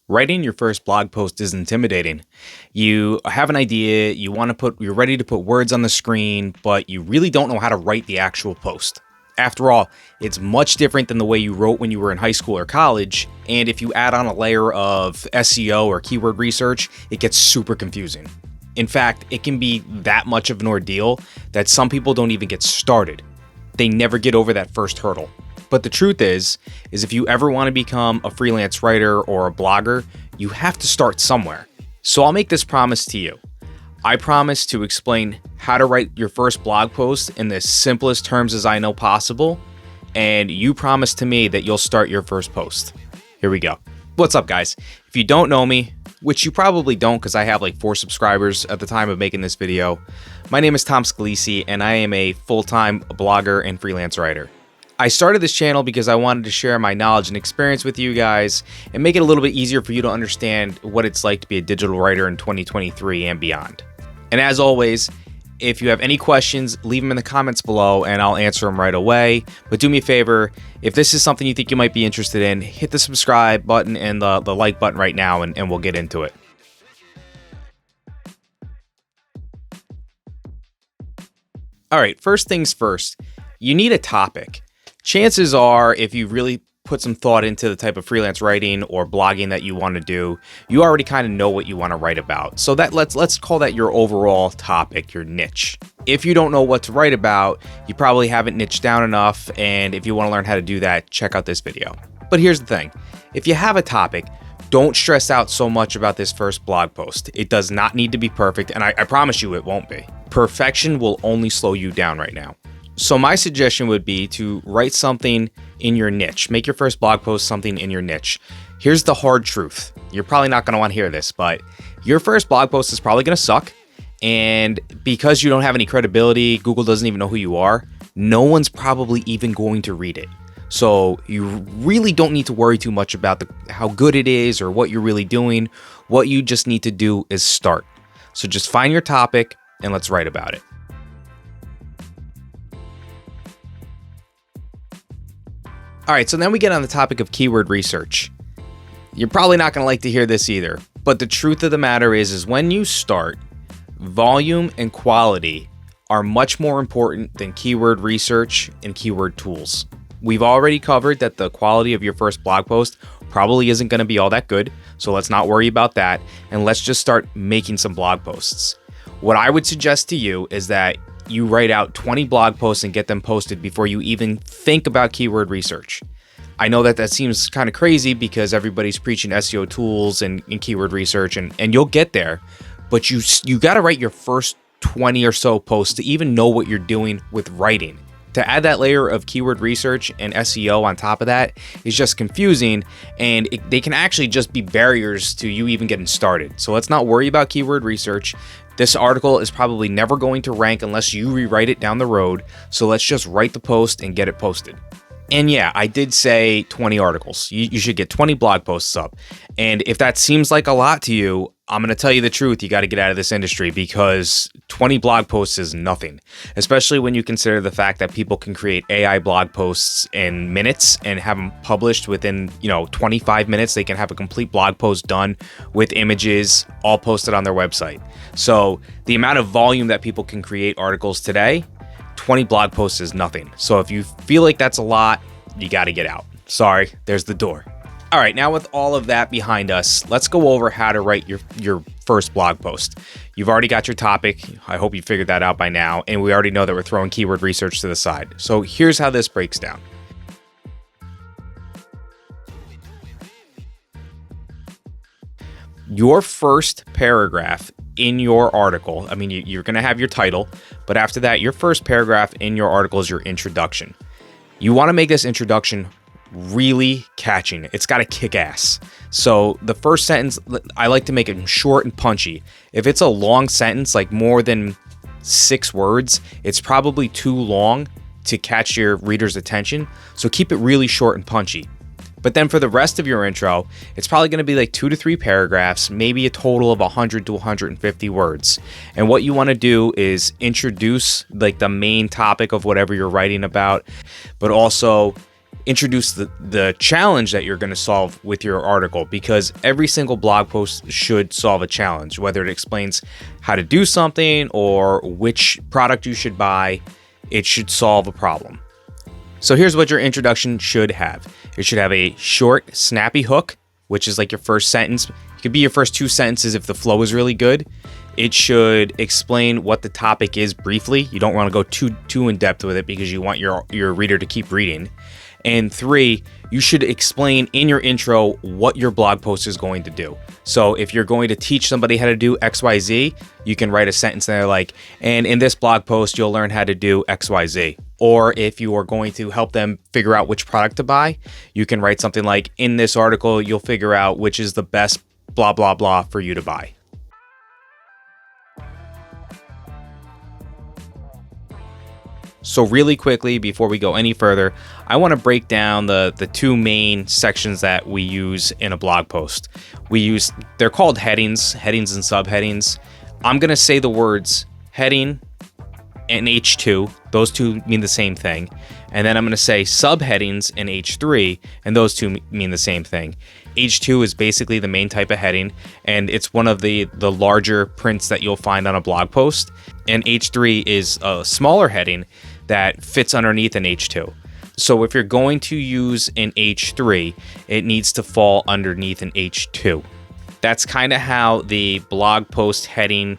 Writing your first blog post is intimidating. You have an idea, you're ready to put words on the screen, but you really don't know how to write the actual post. After all, it's much different than the way you wrote when you were in high school or college, and if you add on a layer of SEO or keyword research, it gets super confusing. In fact, it can be that much of an ordeal that some people don't even get started. They never get over that first hurdle. But the truth is if you ever want to become a freelance writer or a blogger, you have to start somewhere. So I'll make this promise to you. I promise to explain how to write your first blog post in the simplest terms as I know possible, and you promise to me that you'll start your first post. Here we go. What's up, guys? If you don't know me, which you probably don't because I have like 4 subscribers at the time of making this video, my name is Tom Scalisi, and I am a full-time blogger and freelance writer. I started this channel because I wanted to share my knowledge and experience with you guys and make it a little bit easier for you to understand what it's like to be a digital writer in 2023 and beyond. And as always, if you have any questions, leave them in the comments below and I'll answer them right away. But do me a favor, if this is something you think you might be interested in, hit the subscribe button and the like button right now and we'll get into it. All right, first things first, you need a topic. Chances are, if you really put some thought into the type of freelance writing or blogging that you want to do, you already kind of know what you want to write about. So that let's call that your overall topic, your niche. If you don't know what to write about, you probably haven't niched down enough, and if you want to learn how to do that, check out this video. But here's the thing. If you have a topic, don't stress out so much about this first blog post. It does not need to be perfect, and I promise you it won't be. Perfection will only slow you down right now. So my suggestion would be to write something in your niche. Make your first blog post something in your niche. Here's the hard truth. You're probably not going to want to hear this, but your first blog post is probably going to suck. And because you don't have any credibility, Google doesn't even know who you are, no one's probably even going to read it. So you really don't need to worry too much about how good it is or what you're really doing. What you just need to do is start. So just find your topic and let's write about it. All right, so then we get on the topic of keyword research. You're probably not going to like to hear this either, but the truth of the matter is when you start, volume and quality are much more important than keyword research and keyword tools. We've already covered that the quality of your first blog post probably isn't going to be all that good, so let's not worry about that, and let's just start making some blog posts. What I would suggest to you is that you write out 20 blog posts and get them posted before you even think about keyword research. I know that seems kind of crazy because everybody's preaching SEO tools and keyword research, and you'll get there, but you got to write your first 20 or so posts to even know what you're doing with writing. To add that layer of keyword research and SEO on top of that is just confusing, and they can actually just be barriers to you even getting started. So let's not worry about keyword research. This article is probably never going to rank unless you rewrite it down the road. So let's just write the post and get it posted. And yeah, I did say 20 articles. You should get 20 blog posts up. And if that seems like a lot to you, I'm going to tell you the truth. You got to get out of this industry because 20 blog posts is nothing, especially when you consider the fact that people can create AI blog posts in minutes and have them published within, 25 minutes. They can have a complete blog post done with images all posted on their website. So the amount of volume that people can create articles today, 20 blog posts is nothing. So if you feel like that's a lot, you got to get out. Sorry, there's the door. All right, now with all of that behind us, let's go over how to write your first blog post. You've already got your topic. I hope you figured that out by now. And we already know that we're throwing keyword research to the side. So here's how this breaks down. Your first paragraph in your article, you're going to have your title, but after that, your first paragraph in your article is your introduction. You want to make this introduction really catching. It's got to kick ass. So the first sentence, I like to make it short and punchy. If it's a long sentence, like more than 6 words, it's probably too long to catch your reader's attention. So keep it really short and punchy. But then for the rest of your intro, it's probably going to be like 2 to 3 paragraphs, maybe a total of 100 to 150 words. And what you want to do is introduce like the main topic of whatever you're writing about, but also introduce the challenge that you're going to solve with your article, because every single blog post should solve a challenge, whether it explains how to do something or which product you should buy. It should solve a problem. So here's what your introduction should have. It should have a short, snappy hook, which is like your first sentence. It could be your first 2 sentences if the flow is really good. It should explain what the topic is briefly. You don't want to go too in depth with it because you want your reader to keep reading. And 3, you should explain in your intro what your blog post is going to do. So if you're going to teach somebody how to do XYZ, you can write a sentence there like, and in this blog post, you'll learn how to do XYZ. Or if you are going to help them figure out which product to buy, you can write something like, in this article, you'll figure out which is the best blah, blah, blah for you to buy. So really quickly, before we go any further, I want to break down the 2 main sections that we use in a blog post. They're called headings and subheadings. I'm going to say the words heading and H2. Those 2 mean the same thing. And then I'm going to say subheadings and H3, and those 2 mean the same thing. H2 is basically the main type of heading, and it's one of the larger prints that you'll find on a blog post. And H3 is a smaller heading that fits underneath an H2. So if you're going to use an H3, it needs to fall underneath an H2. That's kind of how the blog post heading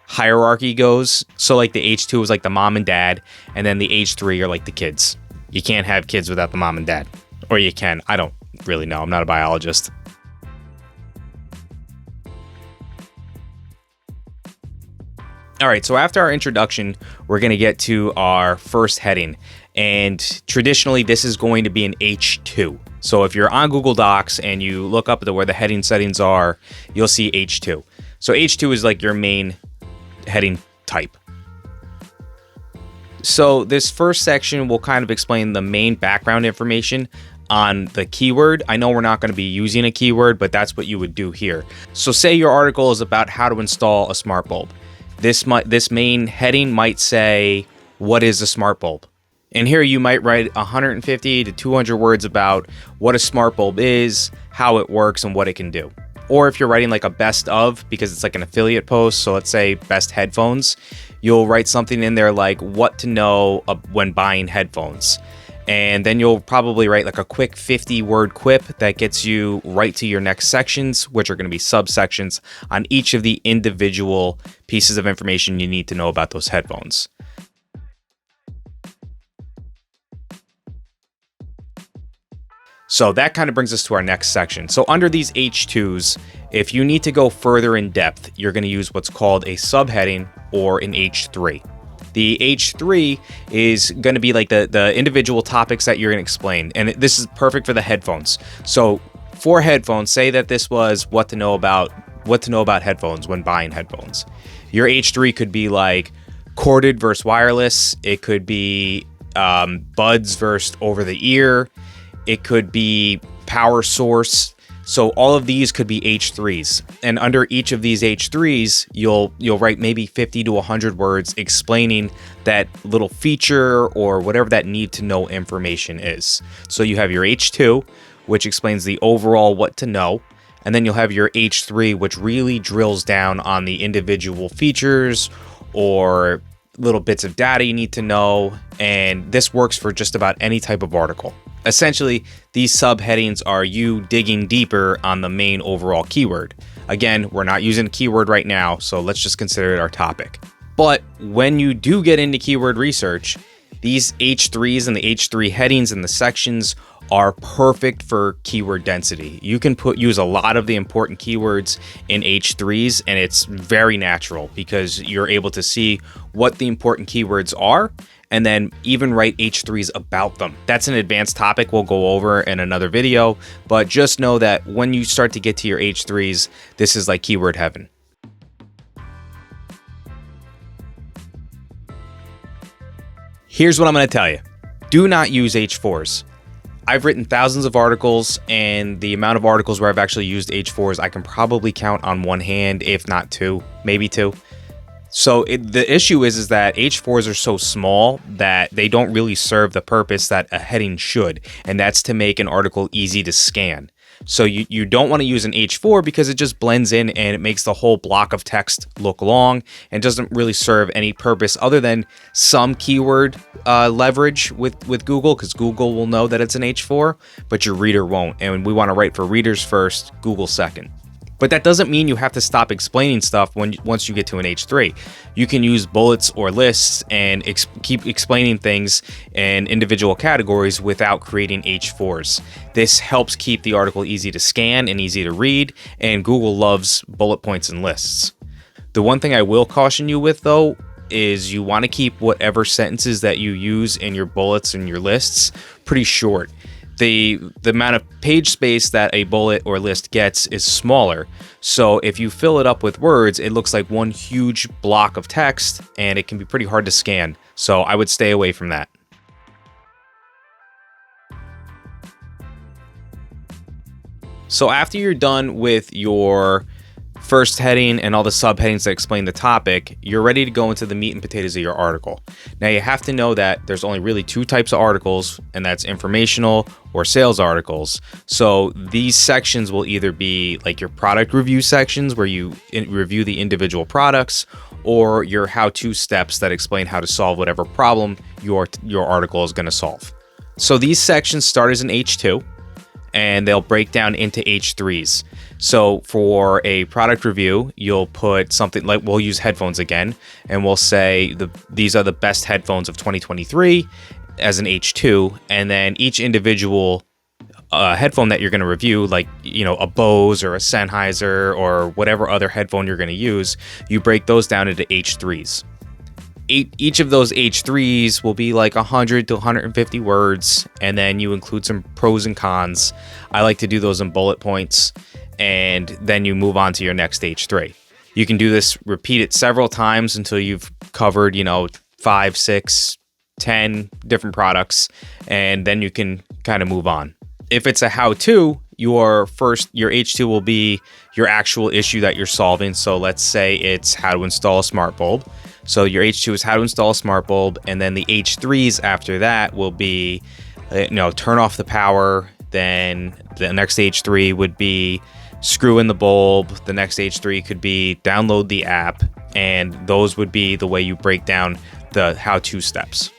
hierarchy goes. So like the H2 is like the mom and dad, and then the H3 are like the kids. You can't have kids without the mom and dad. Or you can. I don't really know. I'm not a biologist. All right, so after our introduction, we're going to get to our first heading. And traditionally, this is going to be an H2. So if you're on Google Docs and you look up to where the heading settings are, you'll see H2. So H2 is like your main heading type. So this first section will kind of explain the main background information on the keyword. I know we're not going to be using a keyword, but that's what you would do here. So say your article is about how to install a smart bulb. This main heading might say, what is a smart bulb? And here you might write 150 to 200 words about what a smart bulb is, how it works, and what it can do. Or if you're writing like a best of, because it's like an affiliate post, so let's say best headphones, you'll write something in there like what to know when buying headphones. And then you'll probably write like a quick 50-word quip that gets you right to your next sections, which are going to be subsections on each of the individual pieces of information you need to know about those headphones. So that kind of brings us to our next section. So under these H2s, if you need to go further in depth, you're going to use what's called a subheading or an H3. The H3 is going to be like the individual topics that you're going to explain. And this is perfect for the headphones. So for headphones, say that this was what to know about headphones when buying headphones. Your H3 could be like corded versus wireless. It could be buds versus over the ear. It could be power source. So all of these could be H3s. And under each of these H3s, you'll write maybe 50 to 100 words explaining that little feature or whatever that need to know information is. So you have your H2, which explains the overall what to know. And then you'll have your H3, which really drills down on the individual features or little bits of data you need to know. And this works for just about any type of article. Essentially, these subheadings are you digging deeper on the main overall keyword. Again, we're not using a keyword right now, so let's just consider it our topic. But when you do get into keyword research, these H3s and the H3 headings and the sections are perfect for keyword density. You can use a lot of the important keywords in H3s, and it's very natural because you're able to see what the important keywords are and then even write H3s about them. That's an advanced topic we'll go over in another video, but just know that when you start to get to your H3s, this is like keyword heaven. Here's what I'm going to tell you. Do not use H4s. I've written thousands of articles, and the amount of articles where I've actually used H4s, I can probably count on one hand, if not two, maybe two. So the issue is that H4s are so small that they don't really serve the purpose that a heading should, and that's to make an article easy to scan. So you don't want to use an H4 because it just blends in and it makes the whole block of text look long and doesn't really serve any purpose other than some keyword leverage with Google, because Google will know that it's an H4, but your reader won't. And we want to write for readers first, Google second. But that doesn't mean you have to stop explaining stuff once you get to an H3. You can use bullets or lists and keep explaining things in individual categories without creating H4s. This helps keep the article easy to scan and easy to read, and Google loves bullet points and lists. The one thing I will caution you with, though, is you want to keep whatever sentences that you use in your bullets and your lists pretty short. The amount of page space that a bullet or list gets is smaller. So if you fill it up with words, it looks like one huge block of text and it can be pretty hard to scan. So I would stay away from that. So after you're done with your first heading and all the subheadings that explain the topic, you're ready to go into the meat and potatoes of your article. Now you have to know that there's only really two types of articles, and that's informational or sales articles. So these sections will either be like your product review sections where you review the individual products, or your how-to steps that explain how to solve whatever problem your article is going to solve. So these sections start as an H2 and they'll break down into H3s. So for a product review, you'll put something like, we'll use headphones again, and we'll say these are the best headphones of 2023 as an H2, and then each individual headphone that you're going to review, like, a Bose or a Sennheiser or whatever other headphone you're going to use, you break those down into H3s. Each of those H3s will be like 100 to 150 words, and then you include some pros and cons. I like to do those in bullet points, and then you move on to your next H3. You can do this, repeat it several times until you've covered, 5, 6, 10 different products, and then you can kind of move on. If it's a how-to, your H2 will be your actual issue that you're solving. So let's say it's how to install a smart bulb. So your H2 is how to install a smart bulb, and then the H3s after that will be, turn off the power. Then the next H3 would be screw in the bulb. The next H3 could be download the app, and those would be the way you break down the how-to steps.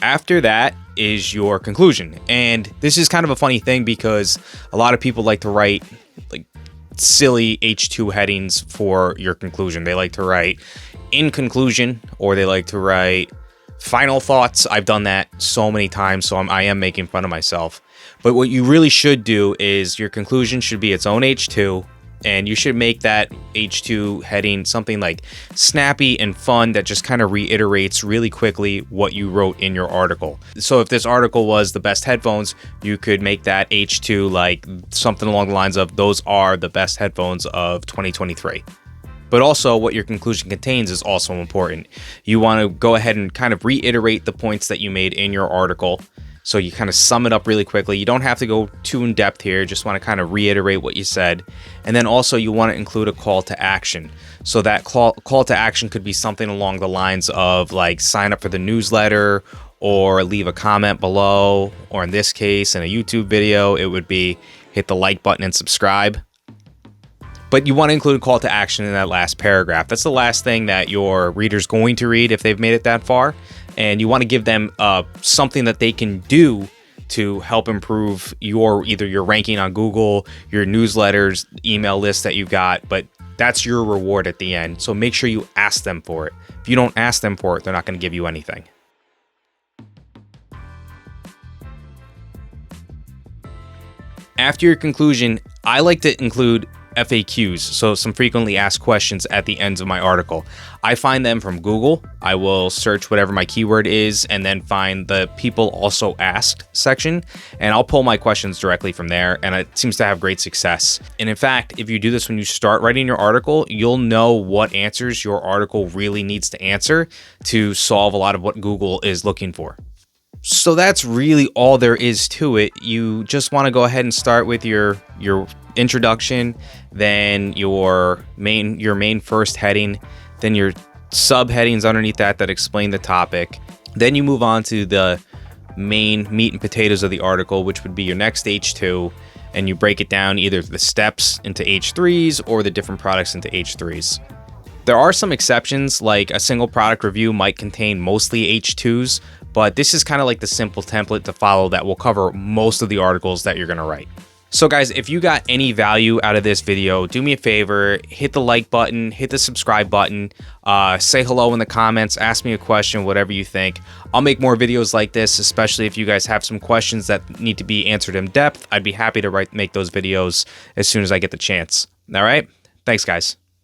After that is your conclusion. And this is kind of a funny thing because a lot of people like to write like silly H2 headings for your conclusion. They like to write in conclusion, or they like to write final thoughts. I've done that so many times, so I am making fun of myself. But what you really should do is your conclusion should be its own H2, and you should make that H2 heading something like snappy and fun that just kind of reiterates really quickly what you wrote in your article. So if this article was the best headphones, you could make that H2 like something along the lines of, those are the best headphones of 2023. But also what your conclusion contains is also important. You want to go ahead and kind of reiterate the points that you made in your article. So you kind of sum it up really quickly. You don't have to go too in depth here. Just want to kind of reiterate what you said. And then also you want to include a call to action. So that call to action could be something along the lines of like sign up for the newsletter or leave a comment below. Or in this case, in a YouTube video, it would be hit the like button and subscribe. But you want to include a call to action in that last paragraph. That's the last thing that your reader's going to read if they've made it that far. And you want to give them something that they can do to help improve either your ranking on Google, your newsletters, email list that you've got. But that's your reward at the end. So make sure you ask them for it. If you don't ask them for it, they're not going to give you anything. After your conclusion, I like to include FAQs, so some frequently asked questions at the ends of my article. I find them from Google. I will search whatever my keyword is and then find the people also asked section, and I'll pull my questions directly from there, and it seems to have great success. And in fact, if you do this when you start writing your article, you'll know what answers your article really needs to answer to solve a lot of what Google is looking for. So that's really all there is to it. You just want to go ahead and start with your introduction, then your main first heading, then your subheadings underneath that explain the topic. Then you move on to the main meat and potatoes of the article, which would be your next H2, and you break it down either the steps into H3s or the different products into H3s. There are some exceptions, like a single product review might contain mostly H2s, but this is kind of like the simple template to follow that will cover most of the articles that you're going to write. So guys, if you got any value out of this video, do me a favor, hit the like button, hit the subscribe button, say hello in the comments, ask me a question, whatever you think. I'll make more videos like this, especially if you guys have some questions that need to be answered in depth. I'd be happy to make those videos as soon as I get the chance. All right? Thanks, guys.